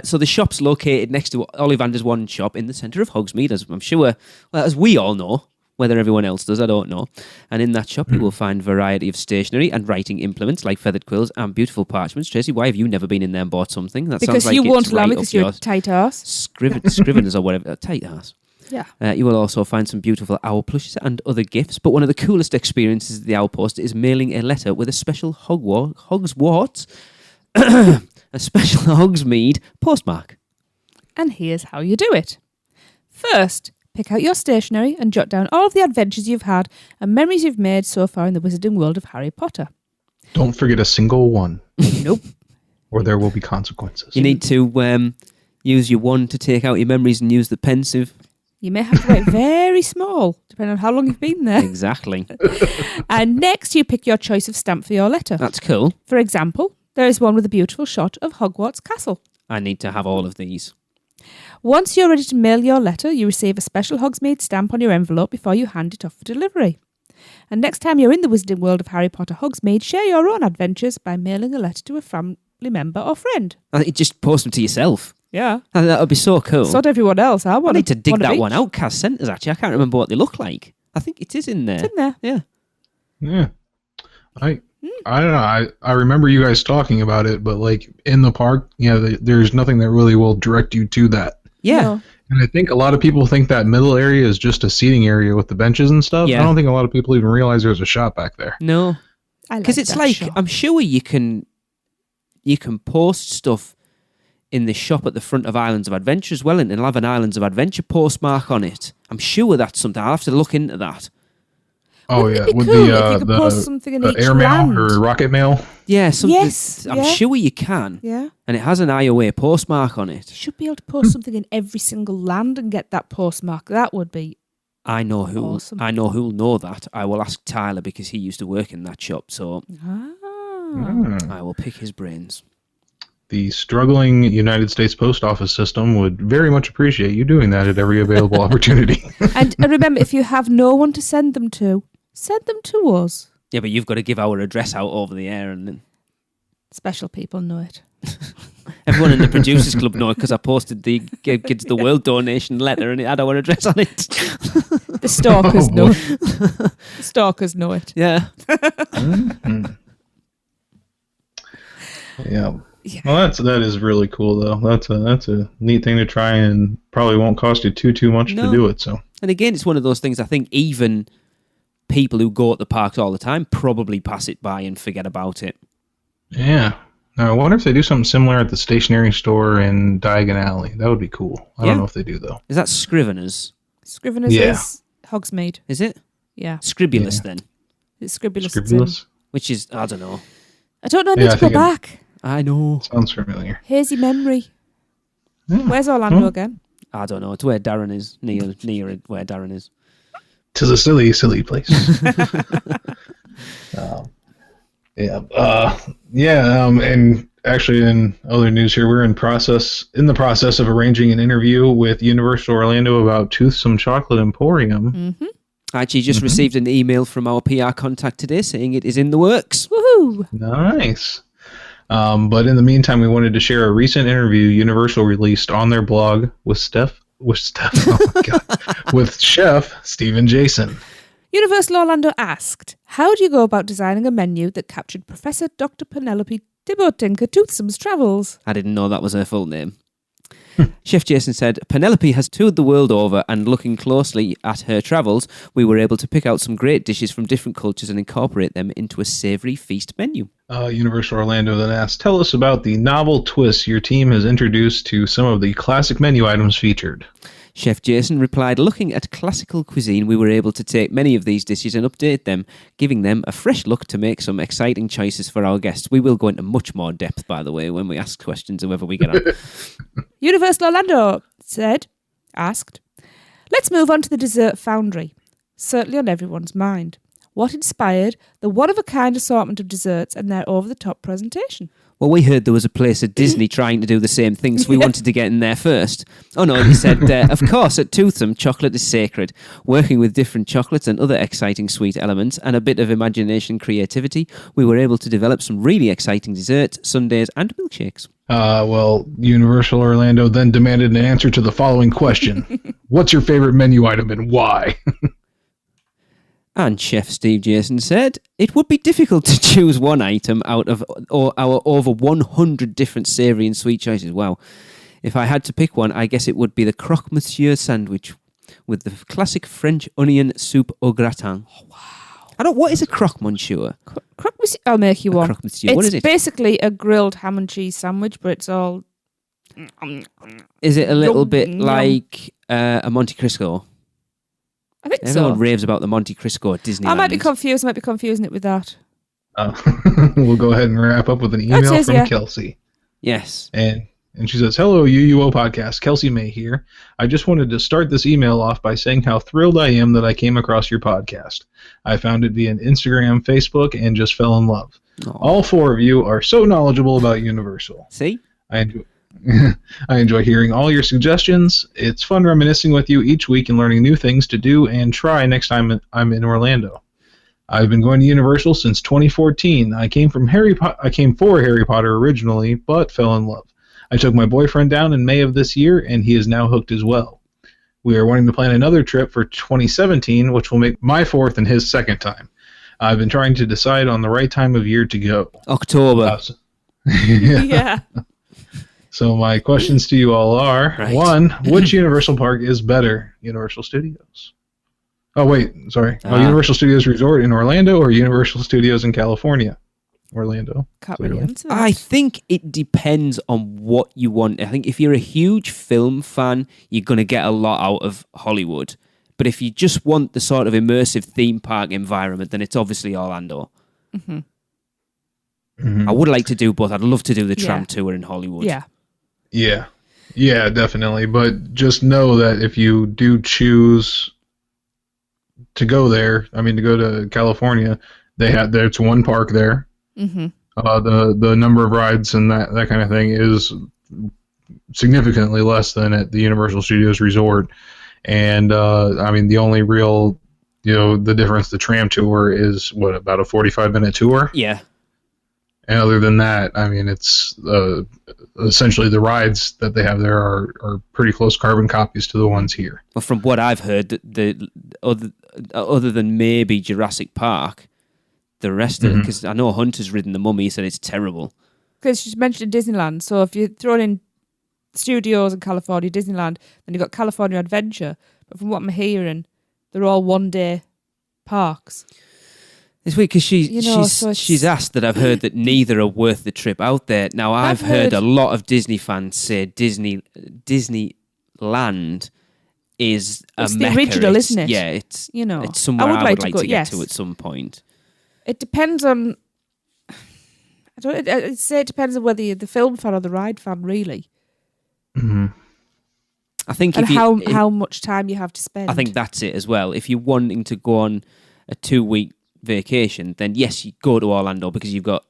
So the shop's located next to Ollivander's One shop in the centre of Hogsmeade, as I'm sure, well, as we all know. Whether everyone else does, I don't know. And in that shop, you will find variety of stationery and writing implements like feathered quills and beautiful parchments. Tracy, why have you never been in there and bought something? That Because sounds like you it's won't allow right me up because you're a yours. tight ass. Scriveners or whatever, tight ass. Yeah. You will also find some beautiful owl plushes and other gifts. But one of the coolest experiences of the Owl Post is mailing a letter with a special Hogsmeade postmark. And here's how you do it. First, pick out your stationery and jot down all of the adventures you've had and memories you've made so far in the wizarding world of Harry Potter. Don't forget a single one. Nope. Or there will be consequences. You need to use your wand to take out your memories and use the pensive. You may have to write very small, depending on how long you've been there. Exactly. And next, you pick your choice of stamp for your letter. That's cool. For example, there is one with a beautiful shot of Hogwarts Castle. I need to have all of these. Once you're ready to mail your letter, you receive a special Hogsmeade stamp on your envelope before you hand it off for delivery. And next time you're in the wizarding world of Harry Potter Hogsmeade, share your own adventures by mailing a letter to a family member or friend. I think you just post them to yourself. Yeah. That would be so cool. Sort everyone else. I I need to dig that each. one out. Kaz sent us, actually. I can't remember what they look like. I think it is in there. It's in there. Yeah. Yeah. I don't know. I remember you guys talking about it, but like in the park, there's nothing that really will direct you to that. Yeah. No. And I think a lot of people think that middle area is just a seating area with the benches and stuff. Yeah. I don't think a lot of people even realize there's a shop back there. No. I Because it's that like, shop. I'm sure you can post stuff in the shop at the front of Islands of Adventure as well, and it'll have an Islands of Adventure postmark on it. I'm sure that's something. I'll have to look into that. Oh Wouldn't yeah, it be with cool if you could post the something in the each airmail land? or rocket mail. Yeah, something. Yes, I'm yeah. sure you can. Yeah. And it has an IOA postmark on it. You should be able to post something in every single land and get that postmark. That would be I know who. Awesome. I know who'll know that. I will ask Tyler because he used to work in that shop, so I will pick his brains. The struggling United States Post Office system would very much appreciate you doing that at every available opportunity. And remember, if you have no one to send them to us. Yeah, but you've got to give our address out over the air, and then Special people know it. everyone in the producers club know it because I posted the Give Kids the World donation letter, and it had our address on it. The stalkers Oh, know boy. it. The stalkers know it. Yeah. Yeah. Yeah. Well, that is really cool though. That's a neat thing to try, and probably won't cost you too much No. to do it. So. And again, it's one of those things. I think even people who go at the parks all the time probably pass it by and forget about it. Yeah. Now, I wonder if they do something similar at the stationery store in Diagon Alley. That would be cool. I Yeah. don't know if they do though. Is that Scriveners? Scriveners Yeah. is Hogsmeade. Is it? Yeah. Scribulous Yeah. then, It's Scribulous. Scribulous? which is I don't know. I don't know. I Yeah, need I to go think back. I know. Sounds familiar. Hazy memory. Where's Orlando again? I don't know. It's where Darren is. Near where Darren is. Tis a silly, silly place. And actually, in other news here, we're in the process of arranging an interview with Universal Orlando about Toothsome Chocolate Emporium. Mm-hmm. I actually just received an email from our PR contact today saying it is in the works. Woohoo! Nice. But in the meantime, we wanted to share a recent interview Universal released on their blog with with Chef Steve Jayson. Universal Orlando asked, how do you go about designing a menu that captured Professor Dr. Penelope Thibault-Tinker Toothsome's travels? I didn't know that was her full name. Chef Jayson said, Penelope has toured the world over, and looking closely at her travels, we were able to pick out some great dishes from different cultures and incorporate them into a savoury feast menu. Universal Orlando then asked, tell us about the novel twists your team has introduced to some of the classic menu items featured. Chef Jayson replied, looking at classical cuisine, we were able to take many of these dishes and update them, giving them a fresh look to make some exciting choices for our guests. We will go into much more depth, by the way, when we ask questions, whoever we get on. Universal Orlando asked, let's move on to the dessert foundry. Certainly on everyone's mind. What inspired the one-of-a-kind assortment of desserts and their over-the-top presentation? Well, we heard there was a place at Disney trying to do the same thing, so we wanted to get in there first. Oh no, he said, of course, at Toothsome, chocolate is sacred. Working with different chocolates and other exciting sweet elements and a bit of imagination and creativity, we were able to develop some really exciting desserts, sundaes and milkshakes. Universal Orlando then demanded an answer to the following question. What's your favorite menu item and why? And Chef Steve Jayson said, it would be difficult to choose one item out of our over 100 different savoury and sweet choices. Wow. If I had to pick one, I guess it would be the croque monsieur sandwich with the classic French onion soup au gratin. Oh, wow. What is a croque monsieur? Croque monsieur? I'll make you one. Croque monsieur. What is it? It's basically a grilled ham and cheese sandwich, but it's all... Is it a little bit like a Monte Cristo? I think Everyone raves about the Monte Cristo at Disneyland. I might be confused. I might be confusing it with that. We'll go ahead and wrap up with an email from Kelsey. Yes. And she says, hello, UUO podcast. Kelsey May here. I just wanted to start this email off by saying how thrilled I am that I came across your podcast. I found it via Instagram, Facebook, and just fell in love. Aww. All four of you are so knowledgeable about Universal. See? I enjoy hearing all your suggestions. It's fun reminiscing with you each week and learning new things to do and try next time I'm in Orlando. I've been going to Universal since 2014. I came for Harry Potter originally, but fell in love. I took my boyfriend down in May of this year, and he is now hooked as well. We are wanting to plan another trip for 2017, which will make my fourth and his second time. I've been trying to decide on the right time of year to go. October. Yeah. So my questions to you all are, one, which Universal Park is better, Universal Studios? Oh, wait, sorry. Universal Studios Resort in Orlando or Universal Studios in California? Orlando. Can't really answer that. I think it depends on what you want. I think if you're a huge film fan, you're going to get a lot out of Hollywood. But if you just want the sort of immersive theme park environment, then it's obviously Orlando. Mm-hmm. Mm-hmm. I would like to do both. I'd love to do the tram tour in Hollywood. Yeah, definitely. But just know that if you do choose to go there, to go to California, there's one park there. Mm-hmm. The number of rides and that kind of thing is significantly less than at the Universal Studios Resort. And the only real, the difference, the tram tour is about a 45-minute tour. Yeah. And other than that, it's essentially the rides that they have there are pretty close carbon copies to the ones here. Well, from what I've heard, the other than maybe Jurassic Park, the rest of it, because I know Hunter's ridden the Mummy, he said it's terrible. Because she's mentioned Disneyland, so if you're throwing in Studios in California, Disneyland, then you've got California Adventure. But from what I'm hearing, they're all one-day parks. It's weird because she's asked that I've heard that neither are worth the trip out there. Now, I've heard a lot of Disney fans say Disneyland is a mecca. The original, isn't it? Yeah, it's somewhere I would like to get to at some point. It depends on... I'd say it depends on whether you're the film fan or the ride fan, really. Mhm. I think And if you, how much time you have to spend. I think that's it as well. If you're wanting to go on a 2-week vacation, then yes, you go to Orlando because you've got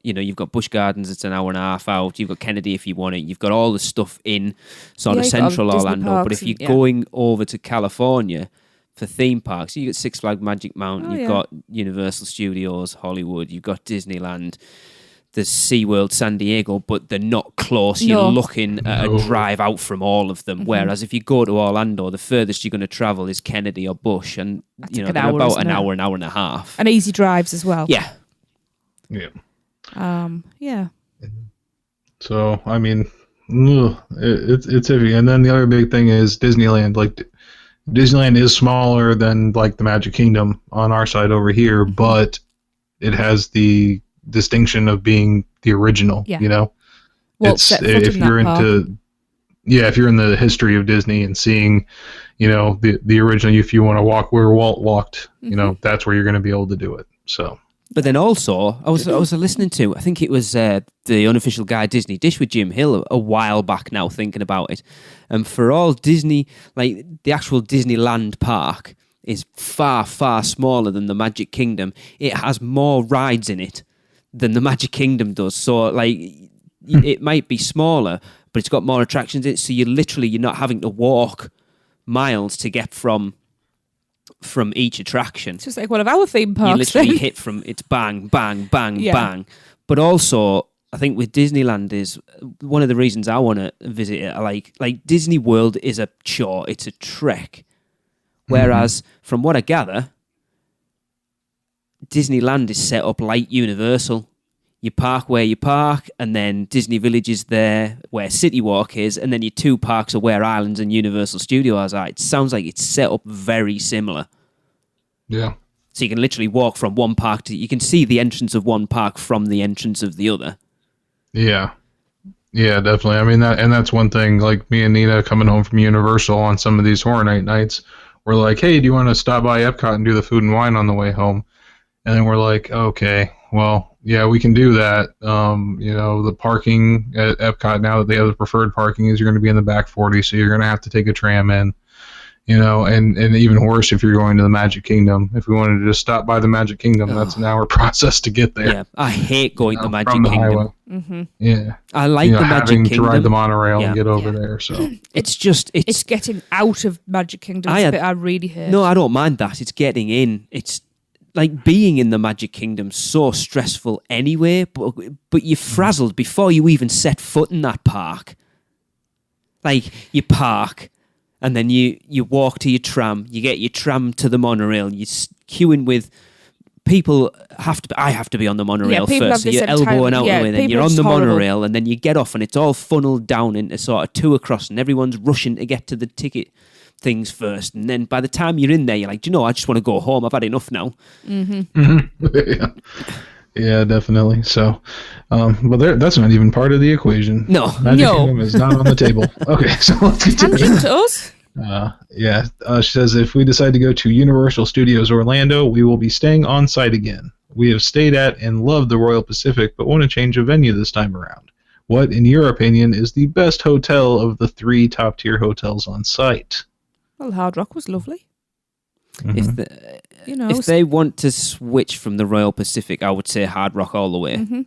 Busch Gardens. It's an hour and a half out. You've got Kennedy if you want it. You've got all the stuff in sort of you've got all the central Disney Orlando. But parks if you're and- going over to California for theme parks, you got Six Flags Magic Mountain. You've got Universal Studios Hollywood. You've got Disneyland. There's SeaWorld San Diego, but they're not close. No. You're looking at a drive out from all of them. Whereas if you go to Orlando, the furthest you're going to travel is Kennedy or Busch, and That's they're like an hour, about isn't an it? hour and a half. And easy drives as well. Yeah. Yeah. Yeah. So I mean, it's iffy. And then the other big thing is Disneyland. Like Disneyland is smaller than like the Magic Kingdom on our side over here, but it has the distinction of being the original. Yeah. You know, Walt set foot if in that you're park. into if you're in the history of Disney and seeing, the original, if you want to walk where Walt walked, that's where you're going to be able to do it. So. But then also, I was listening to, I think it was the Unofficial Guide Disney Dish with Jim Hill a while back now, thinking about it. And for all Disney, like the actual Disneyland park is far, far smaller than the Magic Kingdom. It has more rides in it than the Magic Kingdom does. So, like, it might be smaller, but it's got more attractions in it. So you're not having to walk miles to get from each attraction. It's just like one of our theme parks. You literally then. hit from, it's bang, bang, bang, Yeah. bang. But also, I think with Disneyland is one of the reasons I want to visit it. Like Disney World is a chore, it's a trek. Whereas, from what I gather, Disneyland is set up like Universal. You park where you park, and then Disney Village is there where City Walk is, and then your 2 parks are where Islands and Universal Studios are. It sounds like it's set up very similar. Yeah. So you can literally walk from one park to... You can see the entrance of one park from the entrance of the other. Yeah. Yeah, definitely. I mean, that's one thing, like me and Nina coming home from Universal on some of these Horror Night nights, we're like, hey, do you want to stop by Epcot and do the food and wine on the way home? And then we're like, okay, well, yeah, we can do that. The parking at Epcot, now that they have the preferred parking, is you're going to be in the back 40, so you're going to have to take a tram in. And even worse if you're going to the Magic Kingdom. If we wanted to just stop by the Magic Kingdom, that's an hour process to get there. Yeah, I hate going to Magic from the Kingdom. highway. Mm-hmm. Yeah. I like the Magic having Kingdom. to ride the monorail Yeah. and get over there. So It's just... It's getting out of Magic Kingdom. It's a bit I really hate. No, I don't mind that. It's getting in. It's like being in the Magic Kingdom so stressful anyway, but you're frazzled before you even set foot in that park. Like, you park, and then you walk to your tram, you get your tram to the monorail, you're queuing with... People I have to be on the monorail people first, so have this you're elbowing out yeah, the way, then people you're are on just the horrible. monorail, and then you get off, and it's all funneled down into sort of 2 across, and everyone's rushing to get to the ticket things first, and then by the time you're in there, you're like, do you know, I just want to go home. I've had enough now. yeah, definitely. So, but that's not even part of the equation. No. Magic Kingdom is not on the table. Okay, so let's get to Tangent to us. She says, if we decide to go to Universal Studios Orlando, we will be staying on site again. We have stayed at and loved the Royal Pacific, but want to change a venue this time around. What, in your opinion, is the best hotel of the 3 top-tier hotels on site? Well, Hard Rock was lovely. If they want to switch from the Royal Pacific, I would say Hard Rock all the way. Mm-hmm.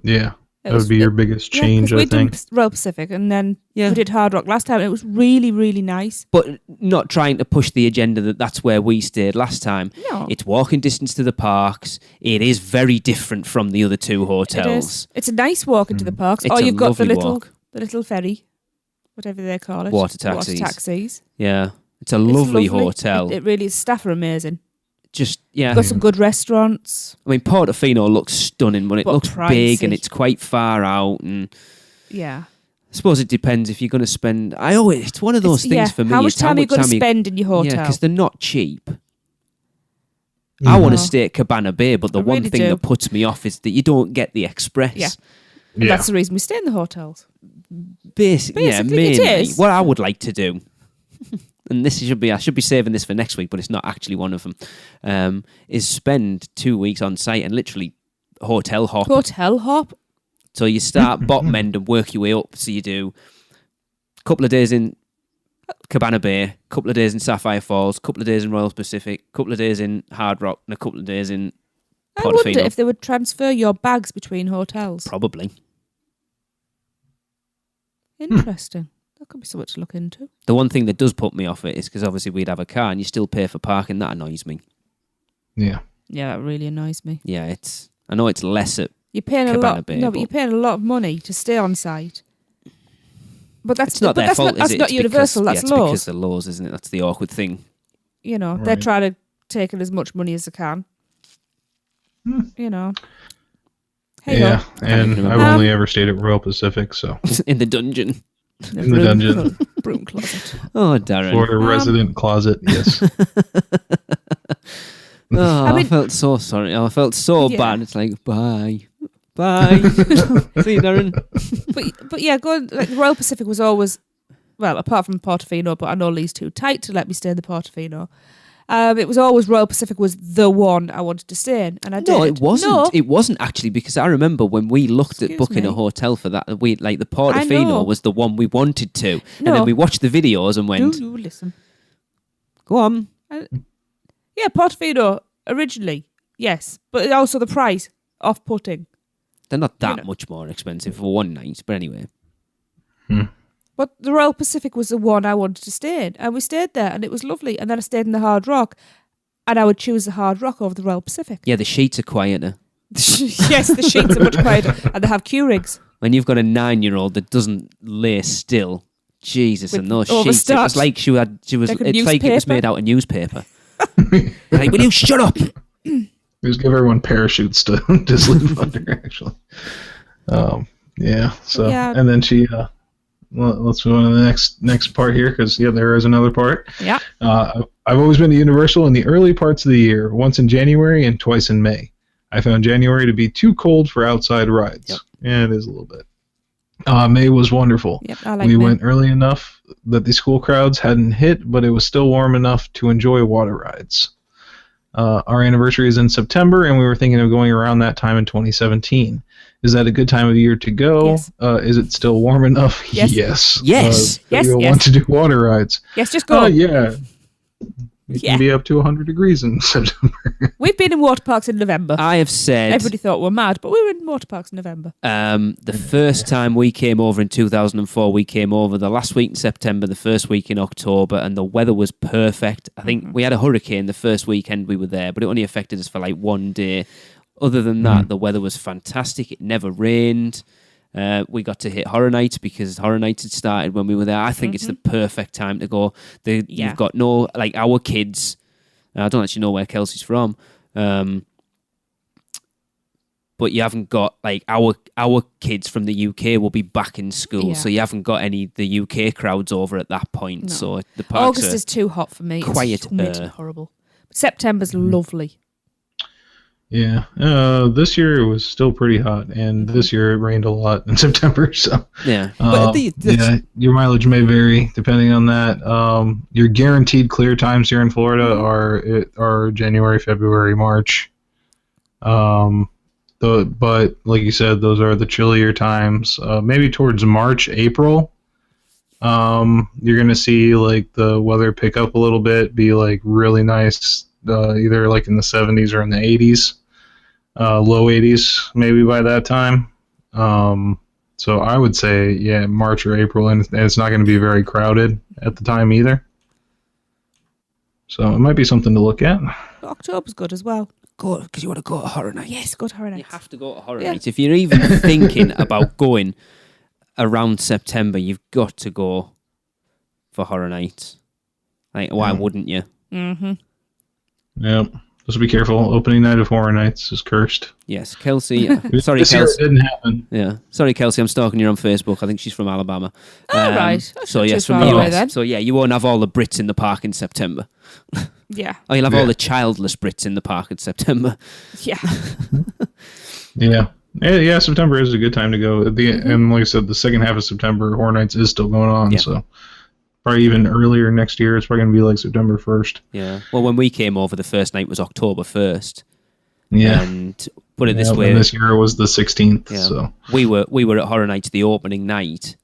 Yeah, that would be your biggest change, I we think. did Royal Pacific, and then Yeah. we did Hard Rock last time, and it was really, really nice. But not trying to push the agenda that's where we stayed last time. No. It's walking distance to the parks. It is very different from the other 2 It hotels. is. It's a nice walk into the parks. It's Or a you've got the lovely little walk. ferry, whatever they call it. Water taxis. Water taxis. Yeah. It's a It's lovely hotel. It really is. Staff are amazing. Just, yeah. Got some good restaurants. I mean, Portofino looks stunning, but it But looks big and pricey. it's quite far out. And Yeah. I suppose it depends if you're going to spend... It's one of those things for me. How much it's time are you going to you- spend in your hotel? Yeah, because they're not cheap. I want to stay at Cabana Bay, but the I one really thing do. that puts me off is that you don't get the express. Yeah. And that's the reason we stay in the hotels. Basically, it Basically, it is. What I would like to do, and I should be saving this for next week, but it's not actually one of them, is spend 2 weeks on site and literally hotel hop. Hotel hop. So you start bottom end and work your way up. So you do couple of days in Cabana Bay, couple of days in Sapphire Falls, couple of days in Royal Pacific, couple of days in Hard Rock, and a couple of days in I Portofino. wonder if they would transfer your bags between hotels. Probably. Interesting. That could be something to look into. The one thing that does put me off it is because obviously we'd have a car and you still pay for parking. That annoys me. Yeah. Yeah, that really annoys me. Yeah, I know it's less at You're paying a Cabana lot. Bay, No, but but- you're paying a lot of money to stay on site. But that's it's not their fault, that's is it? not It's universal. because, That's it's laws. because the laws, isn't it? That's the awkward thing. You know, Right. they're trying to take in as much money as they can. You know. Hey, Yeah, and even I've remember. only ever stayed at Royal Pacific, so In the dungeon. in the dungeon, broom closet. Oh, Darren. Florida resident closet. Yes. Oh, I I, mean- felt so sorry. I felt so Yeah. bad. It's like, bye. Bye. See you, Darren. But yeah, going like the Royal Pacific was always, well, apart from Portofino, but I know Lee's too tight to let me stay in the Portofino. It was always Royal Pacific was the one I wanted to stay in, and I did. No, it wasn't. No, It wasn't actually, because I remember when we looked at Excuse booking a me. hotel for that, we like the know. Portofino was the one we wanted to, and No. then we watched the videos and went, do listen. "Go on." Yeah, Portofino originally, yes, but also the price off-putting. They're not that know. much more expensive for one night, but anyway. But the Royal Pacific was the one I wanted to stay in, and we stayed there, and it was lovely. And then I stayed in the Hard Rock, and I would choose the Hard Rock over the Royal Pacific. Yeah, the sheets are quieter. Yes, the sheets are much quieter, and they have Keurigs. When you've got a 9-year-old that doesn't lay still, Jesus, With and those sheets, it overstuffed. was like she was. Like a It's like it was newspaper. made out of newspaper. Like, will you shut up? Just give everyone parachutes to sleep under. Actually. Yeah. So Yeah. and then she. Well, let's move on to the next part here, because there is another part. Yeah. I've always been to Universal in the early parts of the year, once in January and twice in May. I found January to be too cold for outside rides. Yep. Yeah, it is a little bit. May was wonderful. Yep, I like We May. went early enough that the school crowds hadn't hit, but it was still warm enough to enjoy water rides. Our anniversary is in September, and we were thinking of going around that time in 2017. Is that a good time of year to go? Yes. Is it still warm enough? Yes. Yes. Yes. Yes, You'll yes. want to do water rides. Yes, just go. Yeah. It Yeah. can be up to 100 degrees in September. We've been in water parks in November. I have said Everybody thought we're mad, but we were in water parks in November. the first time we came over in 2004, we came over the last week in September, the first week in October, and the weather was perfect. I think we had a hurricane the first weekend we were there, but it only affected us for like one day. Other than that, the weather was fantastic. It never rained. We got to hit Horror Nights because Horror Nights had started when we were there. I think it's the perfect time to go. Yeah. You've got no, like our kids, I don't actually know where Kelsey's from, but you haven't got, like, our kids from the UK will be back in school, Yeah. so you haven't got any the UK crowds over at that point. No. So the parks August are is too hot for me. quiet, It's humid and horrible. September's lovely. Yeah. This year it was still pretty hot, and this year it rained a lot in September. So yeah. yeah, your mileage may vary depending on that. Your guaranteed clear times here in Florida are January, February, March. But like you said, those are the chillier times. Maybe towards March, April, you're gonna see like the weather pick up a little bit, be like really nice. Either like in the 70s or in the 80s, low 80s maybe by that time. So I would say, yeah, March or April, and it's not going to be very crowded at the time either. So it might be something to look at. But October's good as well. Go, because you want to go to Horror Nights. Yes, good Horror You Nights. have to go to Horror Yeah. Nights. If you're even thinking about going around September, you've got to go for Horror Nights. Like, why wouldn't you? Mm-hmm. Yep. Just be careful. Opening night of Horror Nights is cursed. Yes, Kelsey. Sorry, This year Kelsey. it didn't happen. Yeah, sorry, Kelsey. I'm stalking you on Facebook. I think she's from Alabama. Oh, right. That's So not too yes, from far the away US. then. So yeah, you won't have all the Brits in the park in September. Yeah. Oh, you'll have Yeah. all the childless Brits in the park in September. Yeah. Yeah. September is a good time to go. And like I said, the second half of September, Horror Nights is still going on. Yeah. So probably even earlier next year. It's probably going to be like September 1st. Yeah. Well, when we came over, the first night was October 1st. Yeah. And put it this Yeah, way, and this year was the 16th. yeah, So we were at Horror Nights the opening night,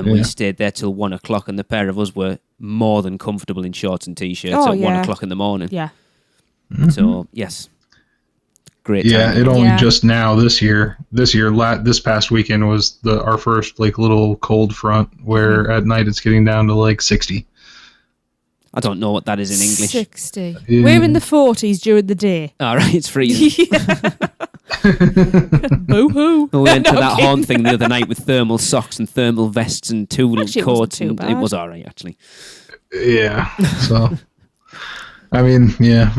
And we stayed there till 1 o'clock, and the pair of us were more than comfortable in shorts and t-shirts at 1 o'clock in the morning. Yeah. So, yes. Great time. Yeah, it only just now this past weekend was our first like little cold front where at night it's getting down to like 60. I don't know what that is in English. 60. We're in the 40s during the day. All right, it's freezing. Boo-hoo. We went to that horn thing the other night with thermal socks and thermal vests and tool Actually, coats. it wasn't too bad. It was all right, actually. Yeah, so... I mean, yeah,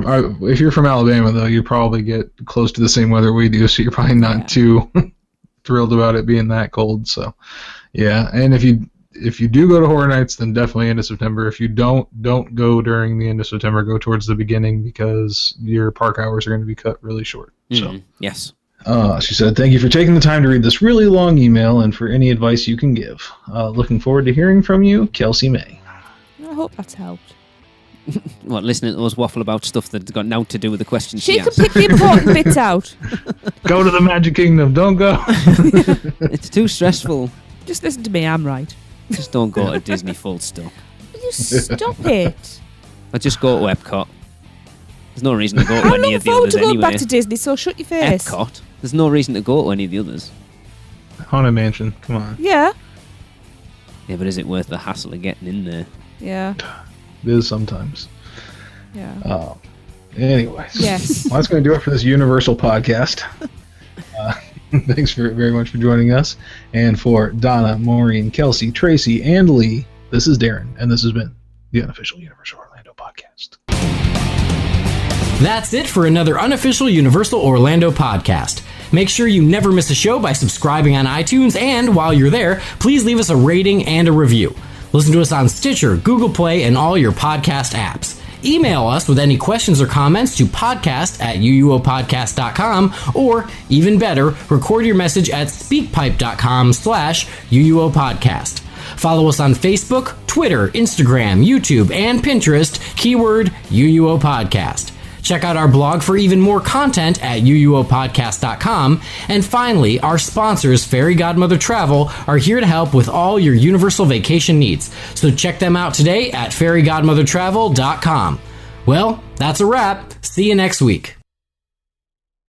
if you're from Alabama, though, you probably get close to the same weather we do, so you're probably not too thrilled about it being that cold. So, yeah, and if you do go to Horror Nights, then definitely end of September. If you don't go during the end of September, go towards the beginning because your park hours are going to be cut really short. So, yes. She said, thank you for taking the time to read this really long email and for any advice you can give. Looking forward to hearing from you, Kelsey May. I hope that's helped. What, listening to us waffle about stuff that's got nothing to do with the questions She she can asked? pick the important bits out. Go to the Magic Kingdom. Don't go. It's too stressful. Just listen to me, I'm right. Just don't go to Disney, full stop. You stop it. I just go to Epcot. There's no reason to go to I'm any looking of the forward others to going anyway. back to Disney, so shut your face. Epcot? There's no reason to go to any of the others. Haunted Mansion. Come on. Yeah. Yeah, but is it worth the hassle of getting in there? Yeah. It is sometimes. Yeah. Anyways. Yes. Well, that's going to do it for this Universal podcast. Thanks very much for joining us. And for Donna, Maureen, Kelsey, Tracy, and Lee, this is Darren, and this has been the Unofficial Universal Orlando Podcast. That's it for another Unofficial Universal Orlando podcast. Make sure you never miss a show by subscribing on iTunes, and while you're there, please leave us a rating and a review. Listen to us on Stitcher, Google Play, and all your podcast apps. Email us with any questions or comments to podcast@uuopodcast.com, or, even better, record your message at speakpipe.com/uuopodcast. Follow us on Facebook, Twitter, Instagram, YouTube, and Pinterest, keyword UUO Podcast. Check out our blog for even more content at uuopodcast.com. And finally, our sponsors, Fairy Godmother Travel, are here to help with all your Universal vacation needs. So check them out today at fairygodmothertravel.com. Well, that's a wrap. See you next week.